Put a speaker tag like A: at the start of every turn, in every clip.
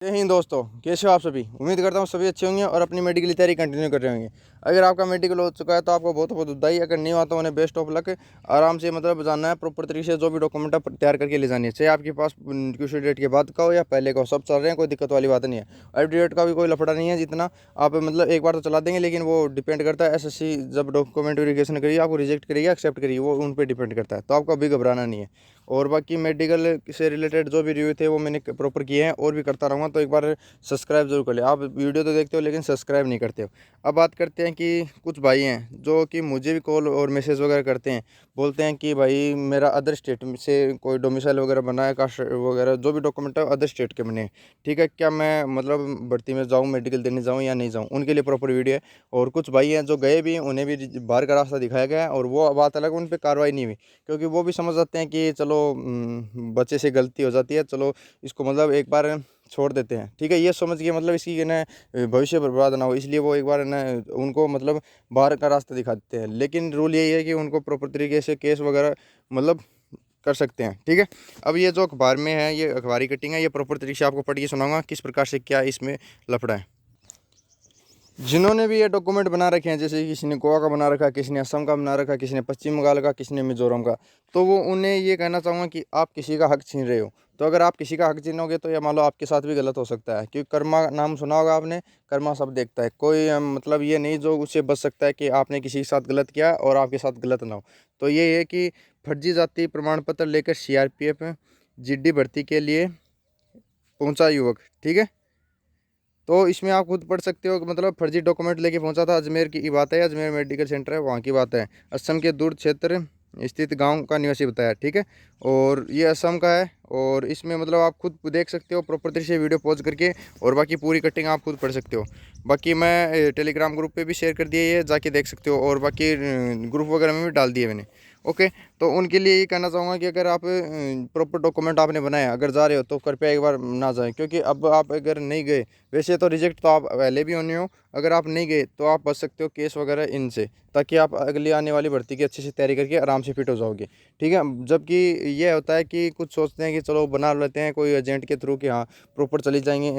A: जय हिंद दोस्तों, कैसे हो आप सभी। उम्मीद करता हूँ सभी अच्छे होंगे और अपनी मेडिकल की तैयारी कंटिन्यू कर रहे होंगे। अगर आपका मेडिकल हो चुका है तो आपको बहुत बहुत बधाई। अगर नहीं हुआ तो उन्हें बेस्ट ऑफ लक। आराम से मतलब जानना है प्रॉपर तरीके से, जो भी डॉक्यूमेंट आप तैयार करके ले जानी है, चाहे आपके पास किसी डेट के बाद का हो या पहले का हो, सब चल रहे हैं, कोई दिक्कत वाली बात नहीं है। अब डेट का भी कोई लफड़ा नहीं है, जितना आप मतलब एक बार तो चला देंगे, लेकिन वो डिपेंड करता है एसएससी जब डॉक्यूमेंट वेरिफिकेशन करिए, आपको रिजेक्ट करिए एक्सेप्ट करिए, वो उन पर डिपेंड करता है। तो आपको अभी घबराना नहीं है। और बाकी मेडिकल से रिलेटेड जो भी रिव्यू थे वो मैंने प्रॉपर किए हैं और भी करता रहूँगा। तो एक बार सब्सक्राइब जरूर कर ले। आप वीडियो तो देखते हो लेकिन सब्सक्राइब नहीं करते हो। अब बात करते हैं कि कुछ भाई हैं जो कि मुझे भी कॉल और मैसेज वगैरह करते हैं, बोलते हैं कि भाई मेरा अदर स्टेट से कोई डोमिसाइल वगैरह बना है, कास्ट वगैरह जो भी डॉक्यूमेंट है अदर स्टेट के बने हैं। ठीक है, क्या मैं मतलब भर्ती में जाऊँ, मेडिकल देने जाऊँ या नहीं जाऊँ, उनके लिए प्रॉपर वीडियो है। और कुछ भाई हैं जो गए भी हैं, उन्हें भी बाहर का रास्ता दिखाया गया है और वो बात अलग, उन पर कार्रवाई नहीं हुई, क्योंकि वो भी समझ जाते हैं कि चलो बच्चे से गलती हो जाती है, चलो इसको मतलब एक बार छोड़ देते हैं। ठीक है, ये समझ के मतलब इसकी ना भविष्य बर्बाद ना हो, इसलिए वो एक बार ना उनको मतलब बाहर का रास्ता दिखा देते हैं। लेकिन रूल यही है कि उनको प्रॉपर तरीके से केस वगैरह मतलब कर सकते हैं। ठीक है, अब ये जो अखबार में है, ये अखबारी कटिंग है, ये प्रॉपर तरीके से आपको पढ़ के सुनाऊंगा किस प्रकार से क्या इसमें लफड़ा है। जिन्होंने भी ये डॉक्यूमेंट बना रखे हैं, जैसे किसी ने गोवा का बना रखा, किसी ने असम का बना रखा, किसी ने पश्चिम बंगाल का, किसी ने मिजोरम का, तो वो उन्हें ये कहना चाहूँगा कि आप किसी का हक छीन रहे हो। तो अगर आप किसी का हक छीनोगे तो ये मान लो आपके साथ भी गलत हो सकता है, क्योंकि कर्मा नाम सुना होगा आपने। कर्मा सब देखता है, कोई मतलब ये नहीं जो उससे बच सकता है कि आपने किसी के साथ गलत किया और आपके साथ गलत ना हो। तो ये है कि फर्जी जाति प्रमाण पत्र लेकर सीआरपीएफ जीडी भर्ती के लिए पहुंचा युवक। ठीक है, तो इसमें आप खुद पढ़ सकते हो कि मतलब फर्जी डॉक्यूमेंट लेके पहुंचा था। अजमेर की बात है, अजमेर मेडिकल सेंटर है, वहाँ की बात है। असम के दूर क्षेत्र स्थित गांव का निवासी बताया। ठीक है, और ये असम का है। और इसमें मतलब आप खुद देख सकते हो प्रॉपर तरीके से वीडियो पॉज करके, और बाकी पूरी कटिंग आप खुद पढ़ सकते हो। बाकी मैं टेलीग्राम ग्रुप पे भी शेयर कर दिया, ये जाके देख सकते हो, और बाकी ग्रुप वगैरह में भी डाल दिए मैंने। ओके, तो उनके लिए ये कहना चाहूँगा कि अगर आप प्रॉपर डॉक्यूमेंट आपने बनाया, अगर जा रहे हो तो कृपया एक बार ना जाएं, क्योंकि अब आप अगर नहीं गए, वैसे तो रिजेक्ट तो आप पहले भी होने हो, अगर आप नहीं गए तो आप बच सकते हो केस वगैरह इनसे, ताकि आप अगली आने वाली भर्ती की अच्छे से तैयारी करके आराम से फिट हो जाओगे। ठीक है, जबकि ये होता है कि कुछ सोचते हैं कि चलो बना लेते हैं कोई एजेंट के थ्रू कि हाँ प्रॉपर चली जाएंगे,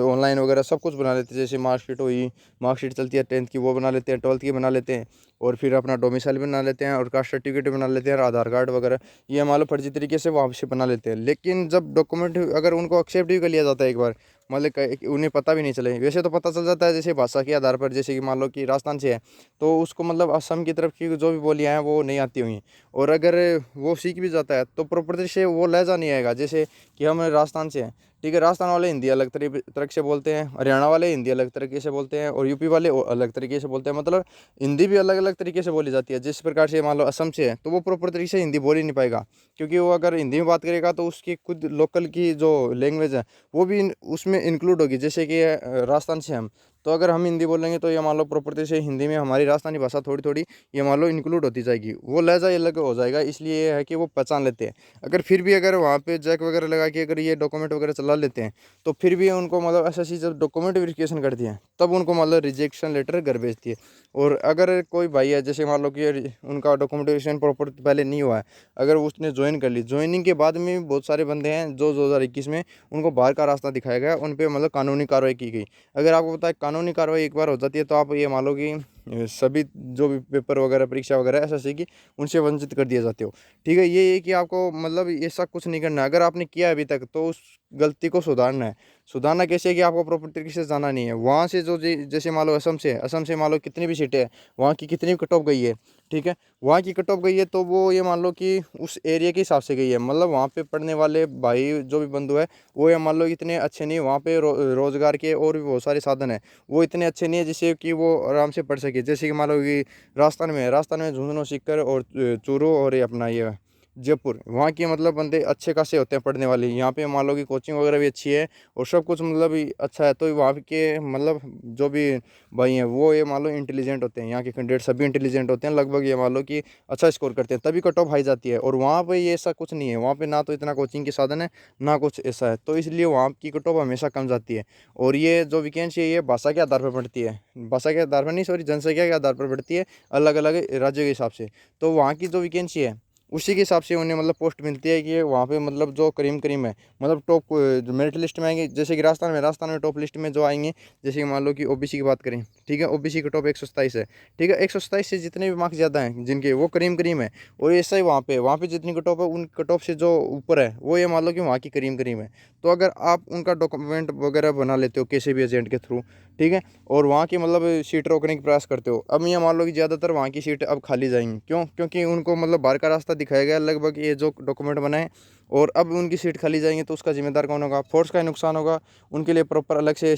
A: ऑनलाइन वगैरह सब कुछ बना लेते हैं। जैसे मार्कशीट हुई, मार्कशीट चलती है 10th की, वो बना लेते हैं, 12th की बना लेते हैं, और फिर अपना डोमिसाइल बना लेते हैं, और कास्ट सर्टिफिकेट बना लेते हैं, और आधार कार्ड वगैरह ये मान लो फर्जी तरीके से वहाँ से बना लेते हैं। लेकिन जब डॉक्यूमेंट अगर उनको एक्सेप्ट भी कर लिया जाता है एक बार, मतलब उन्हें पता भी नहीं चले, वैसे तो पता चल जाता है जैसे भाषा के आधार पर। जैसे कि मान लो कि राजस्थान से है तो उसको मतलब असम की तरफ की जो भी बोलियाँ हैं वो नहीं आती हुई, और अगर वो सीख भी जाता है तो प्रॉपर से वो लहजा नहीं आएगा। जैसे कि हम राजस्थान से हैं, ठीक है, राजस्थान वाले हिंदी अलग तरीके से बोलते हैं, हरियाणा वाले हिंदी अलग तरीके से बोलते हैं, और यूपी वाले अलग तरीके से बोलते हैं। मतलब हिंदी भी अलग अलग तरीके से बोली जाती है। जिस प्रकार से मान लो असम से है तो वो प्रॉपर तरीके से हिंदी बोल ही नहीं पाएगा, क्योंकि वो अगर हिंदी में बात करेगा तो उसकी खुद लोकल की जो लैंग्वेज है वो भी उसमें इंक्लूड होगी। जैसे कि राजस्थान से हम, तो अगर हम हिंदी बोलेंगे तो ये मान लो प्रॉपर तरीके से हिंदी में हमारी राजस्थानी भाषा थोड़ी थोड़ी ये मान लो इंक्लूड होती जाएगी, वो लहजा अलग हो जाएगा। इसलिए ये है कि वो पहचान लेते हैं। अगर फिर भी अगर वहाँ पे जैक वगैरह लगा के अगर ये डॉक्यूमेंट वगैरह चला लेते हैं, तो फिर भी उनको मतलब एसएससी जब डॉक्यूमेंट वेरिफिकेशन करती है तब उनको मतलब रिजेक्शन लेटर घर भेजती है। और अगर कोई भाई है, जैसे मान लो कि उनका डॉक्यूमेंटेशन प्रॉपर पहले नहीं हुआ है, अगर उसने ज्वाइन कर ली, ज्वाइनिंग के बाद में बहुत सारे बंदे हैं जो 2021 में उनको बाहर का रास्ता दिखाया गया, उन पर मतलब कानूनी कार्रवाई की गई। अगर आपको पता है कानूनी कार्रवाई एक बार हो जाती है तो आप ये मान लो कि सभी जो भी पेपर वगैरह परीक्षा वगैरह एसएससी की, उनसे वंचित कर दिए जाते हो। ठीक है, ये कि आपको मतलब ऐसा कुछ नहीं करना है। अगर आपने किया अभी तक तो उस गलती को सुधारना है। सुधारना कैसे है कि आपको प्रॉपर तरीके से जाना नहीं है वहाँ से। जो जैसे मान लो असम से है, असम से मान लो कितनी भी सीटें हैं, वहाँ की कितनी कट ऑफ गई है, ठीक है, वहाँ की कट ऑफ गई है, तो वो ये मान लो कि उस एरिया के हिसाब से गई है। मतलब वहाँ पे पढ़ने वाले भाई जो भी बंधु है वो ये मान लो इतने अच्छे नहीं, वहाँ पे रोजगार के और भी बहुत सारे साधन है, वो इतने अच्छे नहीं है जिससे कि वो आराम से पढ़ सके। जैसे कि मान लो कि राजस्थान में है, राजस्थान में झुंझुनू, सीकर और चूरू और ये अपना ये जयपुर, वहाँ के मतलब बंदे अच्छे खासे होते हैं पढ़ने वाले। यहाँ पे मान लो कि कोचिंग वगैरह भी अच्छी है और सब कुछ मतलब अच्छा है। तो वहाँ के मतलब जो भी भाई हैं वो ये मान लो इंटेलिजेंट होते हैं, यहाँ के कैंडिडेट सभी इंटेलिजेंट होते हैं लगभग, ये मान लो कि अच्छा स्कोर करते हैं, तभी कट ऑफ हाई जाती है। और वहाँ पे ये ऐसा कुछ नहीं है, वहाँ पे ना तो इतना कोचिंग के साधन है ना कुछ ऐसा है, तो इसलिए वहाँ की कट ऑफ हमेशा कम जाती है। और ये जो वैकेंसी है ये भाषा के आधार पर बढ़ती है, भाषा के आधार पर नहीं, सॉरी, जनसंख्या के आधार पर बढ़ती है, अलग अलग राज्यों के हिसाब से। तो वहाँ की जो वैकेंसी है उसी के हिसाब से उन्हें मतलब पोस्ट मिलती है कि वहाँ पे मतलब जो करीम करीम है, मतलब टॉप जो मेरिट लिस्ट में आएंगे, जैसे कि राजस्थान में टॉप लिस्ट में जो आएंगे, जैसे कि मान लो कि ओबीसी की बात करें, ठीक है, ओबीसी का टॉप 127 है, ठीक है, 127 से जितने भी मार्क्स ज़्यादा हैं जिनके, वो करीम करीम है। और ऐसा ही वहाँ पे जितनी कट ऑफ है, उन कट ऑफ से जो ऊपर है वो ये मान लो कि वहाँ की करीम करीम है। तो अगर आप उनका डॉक्यूमेंट वगैरह बना लेते हो किसी भी एजेंट के थ्रू, ठीक है, और वहाँ की मतलब सीट रोकने की प्रयास करते हो, अब ये मान लो कि ज़्यादातर वहाँ की सीट अब खाली जाएंगी, क्यों? क्योंकि उनको मतलब बाहर का रास्ता दिखाया गया लगभग ये जो डॉक्यूमेंट बनाए, और अब उनकी सीट खाली जाएंगी तो उसका जिम्मेदार कौन होगा? फोर्स का ही नुकसान होगा। उनके लिए प्रॉपर अलग से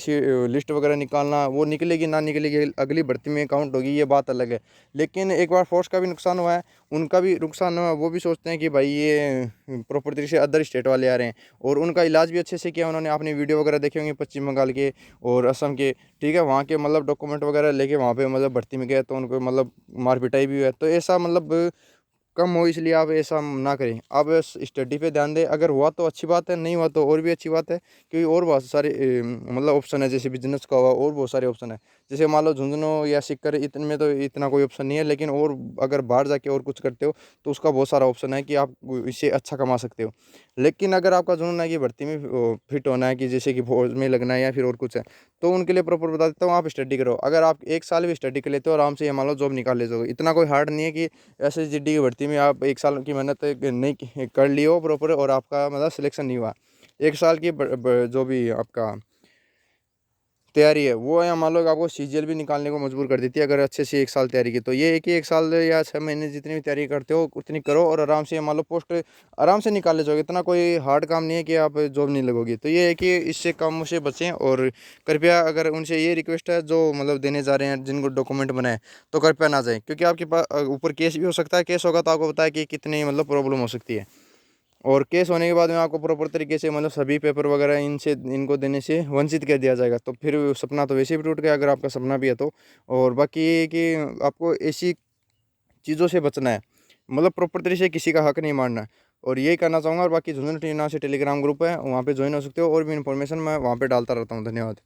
A: लिस्ट वगैरह निकालना, वो निकलेगी ना निकलेगी अगली भर्ती में काउंट होगी, ये बात अलग है। लेकिन एक बार फोर्स का भी नुकसान हुआ है, उनका भी नुकसान हुआ, वो भी सोचते हैं कि भाई ये प्रॉपर तरीके से अदर स्टेट वाले आ रहे हैं, और उनका इलाज भी अच्छे से किया उन्होंने। आपने वीडियो वगैरह देखे होंगे पश्चिम बंगाल के और असम के, ठीक है, वहाँ के मतलब डॉक्यूमेंट वगैरह लेके वहाँ पे मतलब भर्ती में गए तो उनको मतलब मार पिटाई भी हुआ है। तो ऐसा मतलब कम हो, इसलिए आप ऐसा ना करें, आप स्टडी पे ध्यान दें। अगर हुआ तो अच्छी बात है, नहीं हुआ तो और भी अच्छी बात है, क्योंकि और बहुत सारे मतलब ऑप्शन है, जैसे बिजनेस का हुआ और बहुत सारे ऑप्शन है। जैसे मान लो झुंझुनू या सिक्कर इतने में तो इतना कोई ऑप्शन नहीं है, लेकिन और अगर बाहर जाके और कुछ करते हो तो उसका बहुत सारा ऑप्शन है कि आप इससे अच्छा कमा सकते हो। लेकिन अगर आपका जुनून है कि भर्ती में फिट होना है, कि जैसे कि फौज में लगना है या फिर और कुछ है, तो उनके लिए प्रॉपर बता देता हूँ, आप स्टडी करो। अगर आप 1 साल भी स्टडी कर लेते हो आराम से, ये मान लो जॉब निकाल लेते हो। इतना कोई हार्ड नहीं है कि SSGD की भर्ती में आप 1 साल की मेहनत नहीं कर ली हो प्रॉपर और आपका मतलब सिलेक्शन नहीं हुआ। 1 साल की जो भी आपका तैयारी है वो है, मान लो कि आपको CGL भी निकालने को मजबूर कर देती है अगर अच्छे से 1 साल तैयारी की। तो ये है कि 1 साल या 6 महीने जितनी भी तैयारी करते हो उतनी करो, और आराम से मान लो पोस्ट आराम से निकाल ले जाओगे। इतना कोई हार्ड काम नहीं है कि आप जॉब नहीं लगोगी। तो ये है कि इससे कामों से बचें, और कृपया अगर उनसे ये रिक्वेस्ट है जो मतलब देने जा रहे हैं जिनको डॉक्यूमेंट बनाए, तो कृपया ना जाएँ, क्योंकि आपके पास ऊपर केस भी हो सकता है। केस होगा तो आपको पता है कि कितनी मतलब प्रॉब्लम हो सकती है। और केस होने के बाद में आपको प्रॉपर तरीके से मतलब सभी पेपर वगैरह इनसे इनको देने से वंचित कर दिया जाएगा। तो फिर सपना तो वैसे भी टूट गया, अगर आपका सपना भी है तो। और बाकी ये है कि आपको ऐसी चीज़ों से बचना है, मतलब प्रॉपर तरीके से किसी का हक नहीं मारना है। और यही करना चाहूँगा। और बाकी झुंझुनू टीम नाम से टेलीग्राम ग्रुप है, वहाँ पे ज्वाइन हो सकते हो, और भी इन्फॉर्मेशन मैं वहाँ पे डालता रहता हूँ। धन्यवाद।